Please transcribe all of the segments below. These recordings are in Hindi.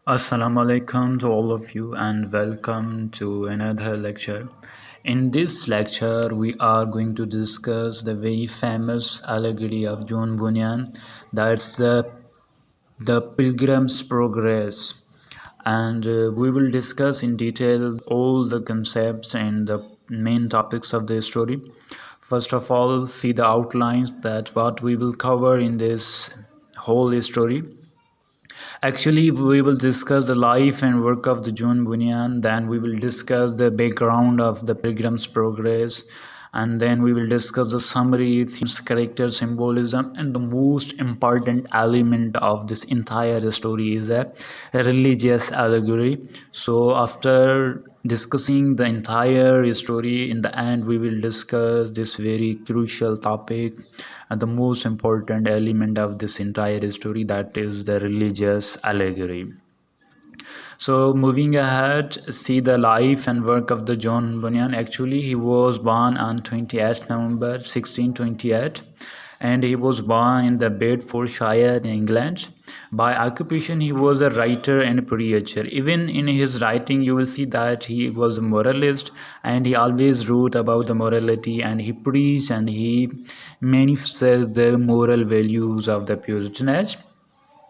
Assalamu alaikum to all of you and welcome to another lecture. In this lecture, we are going to discuss the very famous allegory of John Bunyan, that's the Pilgrim's Progress, and we will discuss in detail all the concepts and the main topics of the story. First of all, see the outlines that what we will cover in this whole story. Actually, we will discuss the life and work of the John Bunyan, then we will discuss the background of the Pilgrim's Progress, and then we will discuss the summary, themes, character, symbolism, and the most important element of this entire story is a religious allegory. So, after discussing the entire story, in the end, we will discuss this very crucial topic and the most important element of this entire story, that is the religious allegory. So moving ahead, see the life and work of the John Bunyan. Actually, he was born on 28th November 1628, and he was born in the Bedfordshire in England. By occupation, he was a writer and preacher. Even in his writing, you will see that he was a moralist, and he always wrote about the morality, and he preached and he manifested the moral values of the Puritan age.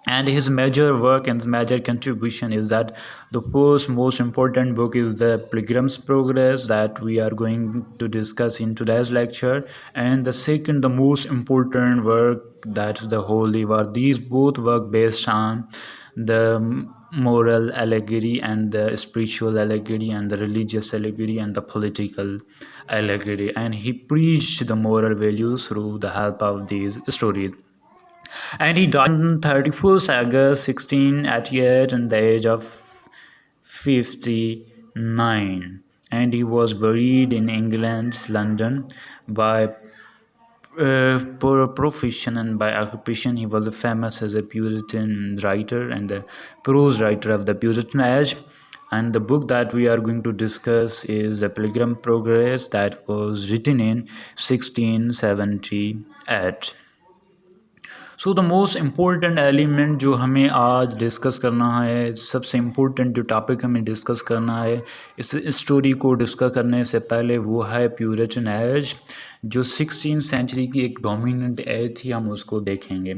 And his major work and major contribution is that the first most important book is the Pilgrim's Progress that we are going to discuss in today's lecture, and the second the most important work, that's the Holy War. These both work based on the moral allegory and the spiritual allegory and the religious allegory and the political allegory, and he preached the moral values through the help of these stories. And he died on 31st August 1688 at the age of 59, and he was buried in England's London. By profession and by occupation, he was famous as a Puritan writer and the prose writer of the Puritan age. And the book that we are going to discuss is The Pilgrim's Progress, that was written in 1678. So the most important element जो हमें आज डिस्कस करना है, सबसे इम्पोर्टेंट जो टॉपिक हमें डिस्कस करना है इस स्टोरी को डिस्कस करने से पहले, वो है प्यूरिटन एज, जो 16th सेंचुरी की एक डोमिनेंट एज थी, हम उसको देखेंगे.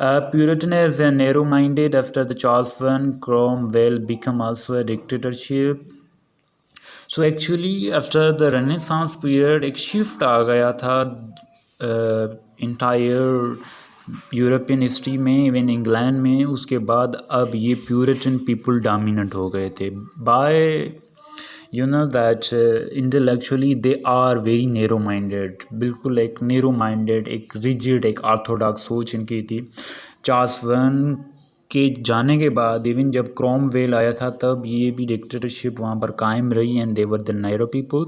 Puritan as a narrow minded after the Charles one Cromwell become also a dictatorship. So actually after the renaissance period एक शिफ्ट आ गया था इंटायर यूरोपियन हिस्ट्री में, इवन इंग्लैंड में. उसके बाद अब ये प्यूरिटन पीपल डोमिनेंट हो गए थे. By you know that intellectually they are very narrow minded, बिल्कुल एक नैरो माइंडेड, एक रिजिड, एक ऑर्थोडॉक्स सोच इनकी थी. चार्ल्स वन के जाने के बाद, इवन जब क्रॉमवेल आया था, तब ये भी डिक्टेटरशिप वहाँ पर कायम रही. And they were the narrow people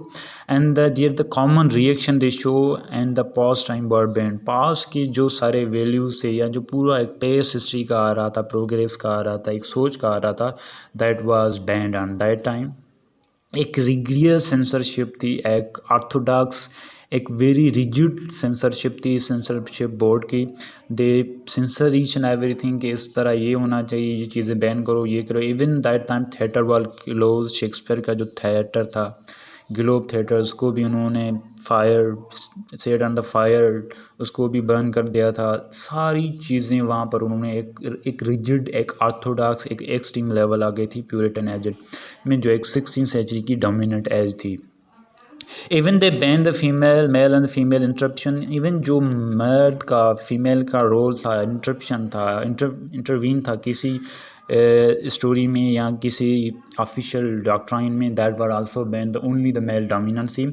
and the common reaction they show and the past time were band. Past की जो सारे वैल्यूज थे, या जो पूरा एक पेस हिस्ट्री का आ रहा था, प्रोग्रेस का आ रहा था, एक सोच का आ रहा था, that was band on that time. एक रिग्रियस सेंसरशिप थी, एक ऑर्थोडॉक्स, एक वेरी रिजिड सेंसरशिप थी, सेंसरशिप बोर्ड की. दे सेंसर ईच एंड एवरीथिंग कि इस तरह ये होना चाहिए, ये चीज़ें बैन करो, ये करो. इवन दैट टाइम थिएटर वाल क्लोज, शेक्सपियर का जो थिएटर था, ग्लोब थिएटर, उसको भी उन्होंने fire set on the fire, उसको भी बर्न कर दिया था. सारी चीज़ें वहाँ पर उन्होंने एक रिजिड, एक ऑर्थोडॉक्स, एक एक्सट्रीम लेवल आ गई थी प्यूरिटन एज में, जो एक 16th सेंचुरी की डोमिनेंट एज थी. Even they ban the female male and female interruption. Even जो मर्द का फीमेल का रोल था, इंटरप्शन था, इंटरवीन था किसी स्टोरी में या किसी ऑफिशियल डॉक्ट्राइन में, that were also ban, the only the male dominancy.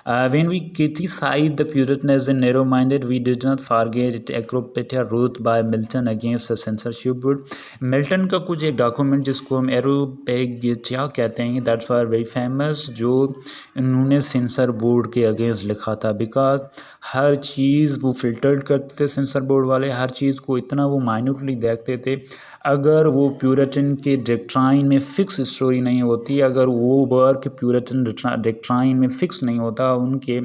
When we criticise the Puritan as a narrow minded, we did not forget it एक्रोपेटिया wrote by Milton against the censorship board. Milton का कुछ एक डॉक्यूमेंट जिसको हम एरोपेगिया कहते हैं, दैट्स वर वेरी फेमस, जो इन्होंने सेंसर बोर्ड के अगेंस्ट लिखा था. बिकॉज हर चीज़ वो फिल्टर्ड करते थे सेंसर बोर्ड वाले, हर चीज़ को इतना वो माइन्यूटली देखते थे. अगर वो प्यूरिटन के डॉक्ट्राइन में फिक्स स्टोरी नहीं होती, अगर वो वर्क प्यूरिटन डॉक्ट्राइन में फिक्स नहीं होता, उनके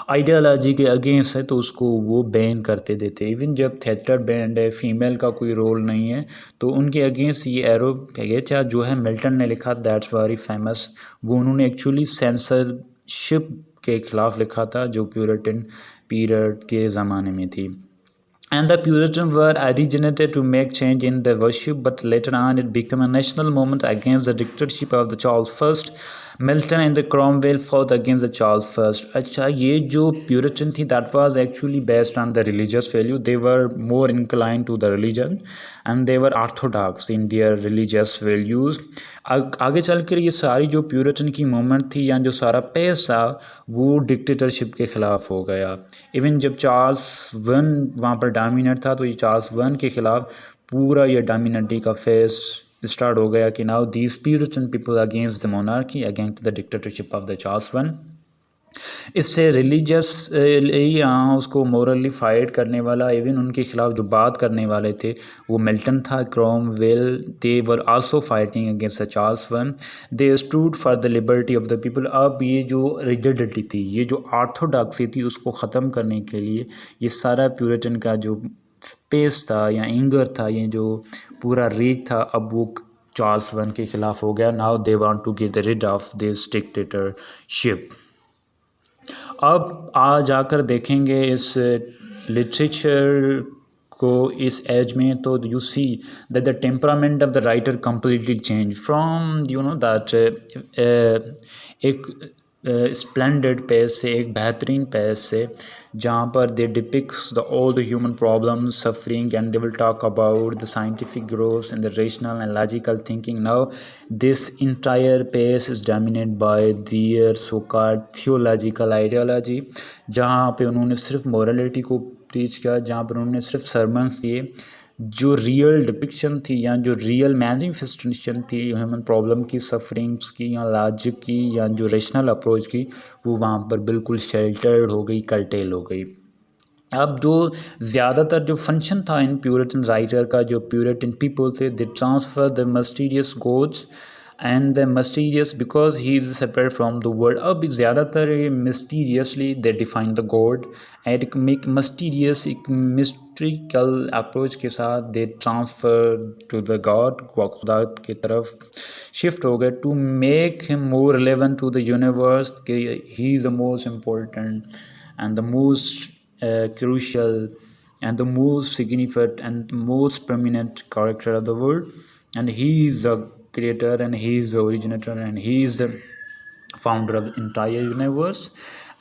आइडियोलॉजी के अगेंस्ट है तो उसको वो बैन करते देते। इवन जब थिएटर बैंड है, फीमेल का कोई रोल नहीं है, तो उनके अगेंस्ट ये एरो पेगेचा जो है मिल्टन ने लिखा, दैट्स वेरी फेमस। वो उन्होंने एक्चुअली सेंसरशिप के ख़िलाफ़ लिखा था जो प्यूरिटन पीरियड के ज़माने में थी। And the Puritans were originated to make change in their worship, but later on it became a national movement against the dictatorship of the Charles I. Milton and the Cromwell fought against the Charles I. अच्छा, ये जो Puritan थी, that was actually based on the religious value. They were more inclined to the religion and they were orthodox in their religious values. आगे चल कर ये सारी जो प्यूरिटन की मूवमेंट थी या जो सारा पैसा वो डिक्टेटरशिप के ख़िलाफ़ हो गया। इवन जब चार्ल्स वन वहाँ पर डोमिनेट था तो ये चार्ल्स वन के ख़िलाफ़ पूरा ये डोमिनेटी का फेस स्टार्ट हो गया कि now these Puritan people against the monarchy, against the dictatorship of the Charles one. इससे रिलीजियस यहाँ उसको मोरली फाइट करने वाला, इवन उनके खिलाफ जो बात करने वाले थे वो मिल्टन था, Cromwell, they were also fighting against the Charles one. They stood for the liberty of the people. अब ये जो रिजिडिटी थी, ये जो आर्थोडॉक्सी थी, उसको ख़त्म करने के लिए ये सारा प्यूरिटन का जो पेस था या एंगर था, ये जो पूरा रीच था, अब वो चार्ल्स वन के ख़िलाफ़ हो गया। Now they want to get rid of this dictatorship. अब आ जाकर देखेंगे इस लिटरेचर को इस एज में, तो you see that the temperament of the writer completely change from you know that एक स्प्लेंडेड पेज से, एक बेहतरीन पेज से, जहाँ पर they depicts the all the human problems, suffering, and they will talk about the scientific growth and the rational and logical thinking. Now this entire page is dominated by their so called theological ideology, जहाँ पे उन्होंने सिर्फ मोरालिटी को प्रीच किया, जहाँ पर उन्होंने सिर्फ सरमन्स दिए। जो रियल डिपिक्शन थी या जो रियल मैनिफेस्टेशन थी ह्यूमन प्रॉब्लम की, सफरिंग्स की या लॉजिक की या जो रेशनल अप्रोच की, वो वहाँ पर बिल्कुल शेल्टर्ड हो गई, कर्टेल हो गई। अब जो ज़्यादातर जो फंक्शन था इन प्यूरिटन राइटर का, जो प्यूरिटन पीपल थे, they transfer the mysterious gods and the mysterious because he is separate from the world. अब ज़्यादातर mysteriously they define the god and make mysterious, एक मिस्ट्रिकल अप्रोच के साथ they transfer to the god, खुदा की तरफ शिफ्ट हो गए, to make him more relevant to the universe, कि he is the most important and the most crucial and the most significant and most prominent character of the world, and he is the creator and he is the originator and he is the founder of the entire universe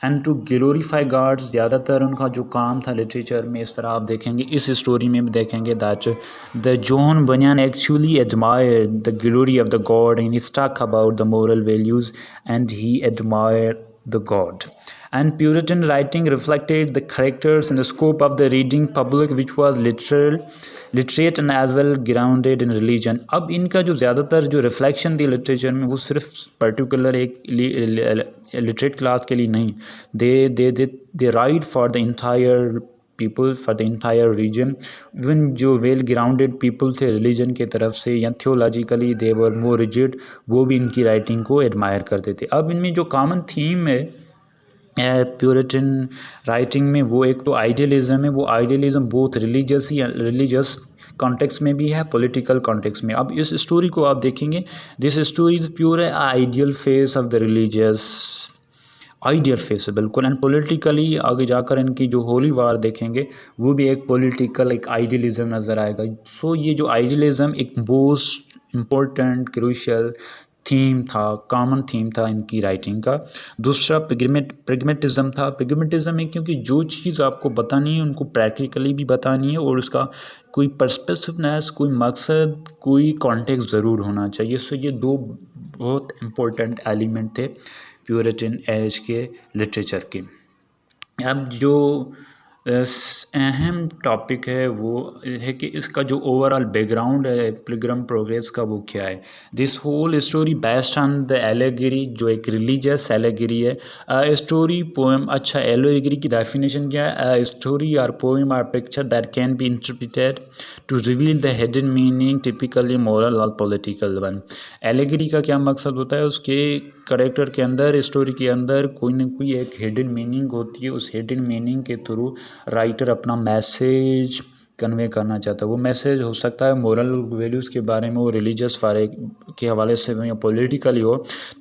and to glorify God। ज़्यादातर उनका जो काम था लिटरेचर में, इस तरह आप देखेंगे, इस स्टोरी में भी देखेंगे that the John banyan actually admired the glory of the God and he talk about the moral values and he admired the God। And Puritan writing reflected the characters and the scope of the reading public which was literate and as well grounded in religion। अब इनका जो ज़्यादातर जो रिफ्लेक्शन थी लिटरेचर में, वो सिर्फ पर्टिकुलर एक लिटरेट क्लास के लिए नहीं, they write for the entire people, for the entire region. Even जो वेल ग्राउंडेड पीपल थे रिलीजन के तरफ से या थियोलॉजिकली दे वर मोर रिजिड, वो भी इनकी राइटिंग को एडमायर करते थे। अब इनमें जो कॉमन थीम है प्यूरिटन राइटिंग में, वो एक तो आइडियलिज्म है। वो आइडियलिज्म बोथ रिलीजियस कॉन्टेक्स्ट में भी है, पॉलिटिकल कॉन्टेक्स्ट में। अब इस स्टोरी को आप देखेंगे, this story is pure ideal face of the religious, ideal face है बिल्कुल। एंड पॉलिटिकली आगे जाकर इनकी जो होली वार देखेंगे, वो भी एक पॉलिटिकल एक आइडियलिज्म नज़र आएगा। सो ये जो आइडियलिज्म एक मोस्ट इम्पोर्टेंट क्रूशियल थीम था, कॉमन थीम था इनकी राइटिंग का। दूसरा प्रेगमेटिज्म था। प्रेगमेटिज्म है क्योंकि जो चीज़ आपको बतानी है उनको प्रैक्टिकली भी बतानी है और उसका कोई पर्सपेसिवनेस, कोई मकसद, कोई कॉन्टेक्स्ट ज़रूर होना चाहिए। सो ये दो बहुत इम्पोर्टेंट एलिमेंट थे प्यूरिटन एज के लिटरेचर के। अब जो अहम टॉपिक है वो है कि इसका जो ओवरऑल बैकग्राउंड है पिलग्रम प्रोग्रेस का वो क्या है। This whole story based on the allegory, जो एक रिलीजियस एलेगरी है। स्टोरी पोएम, अच्छा एलेगरी की डेफिनेशन क्या है? स्टोरी और poem are picture that can be interpreted to reveal the hidden meaning, typically moral और पॉलिटिकल वन। एलेगरी का क्या मकसद होता है? उसके करेक्टर के अंदर, स्टोरी के अंदर कोई ना कोई एक हिडन मीनिंग होती है। उस हिडन मीनिंग के थ्रू राइटर अपना मैसेज कन्वे करना चाहता है। वो मैसेज हो सकता है मोरल वैल्यूज़ के बारे में, वो रिलीजियस फारे के हवाले से या पॉलिटिकली हो।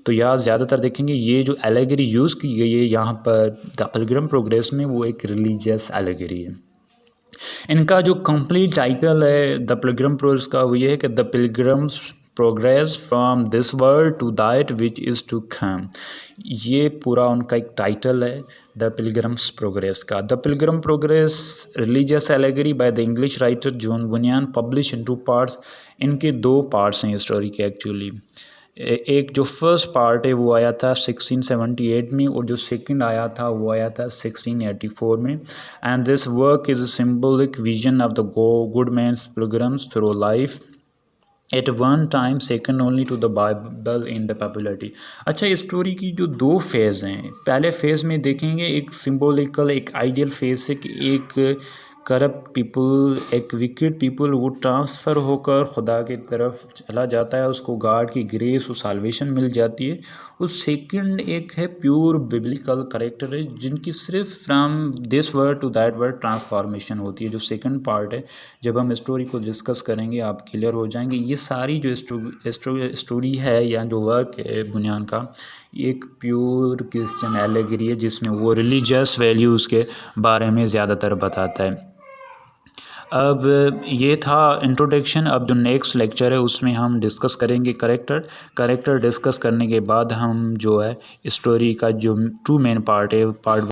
तो यहाँ ज़्यादातर देखेंगे ये जो एलेगरी यूज़ की गई है यहाँ पर द पिलग्रिम प्रोग्रेस में, वो एक रिलीजियस एलेगरी है। इनका जो कंप्लीट टाइटल है द पिलग्रिम प्रोग्रेस का, वो ये है कि the Pilgrim's Progress from this world to that which is to come. ये पूरा उनका एक टाइटल है द पिलग्रिम्स प्रोग्रेस का। The Pilgrim Progress religious allegory by the English writer John Bunyan, publish in 2 parts. इनके 2 पार्ट्स हैं स्टोरी के एक्चुअली। एक जो फर्स्ट पार्ट है वो आया था 1678 में, और जो सेकंड आया था वो आया था 1684 में। And this work is a symbolic vision of the good man's pilgrims through life, at one time second only to the Bible in the popularity. अच्छा, इस स्टोरी की जो 2 फेज़ हैं, पहले फेज़ में देखेंगे एक सिंबॉलिकल, एक आइडियल फेज़ है कि एक करप्ट पीपल, एक विकेड पीपल, वो ट्रांसफ़र होकर खुदा की तरफ चला जाता है, उसको गॉड की ग्रेस और साल्वेशन मिल जाती है। उस सेकंड एक है प्योर बिब्लिकल करेक्टर है, जिनकी सिर्फ from this word to that word transformation होती है। जो सेकंड पार्ट है, जब हम स्टोरी को डिस्कस करेंगे आप क्लियर हो जाएंगे। ये सारी जो स्टोरी है या जो वर्क है बुनियान का, एक प्योर क्रिश्चियन एलेगरी है, जिसमें वो रिलीजियस वैल्यूज़ के बारे में ज़्यादातर बताता है। अब ये था इंट्रोडक्शन। अब जो नेक्स्ट लेक्चर है उसमें हम डिस्कस करेंगे करेक्टर डिस्कस करने के बाद हम जो है स्टोरी का जो 2 मेन पार्ट है, पार्ट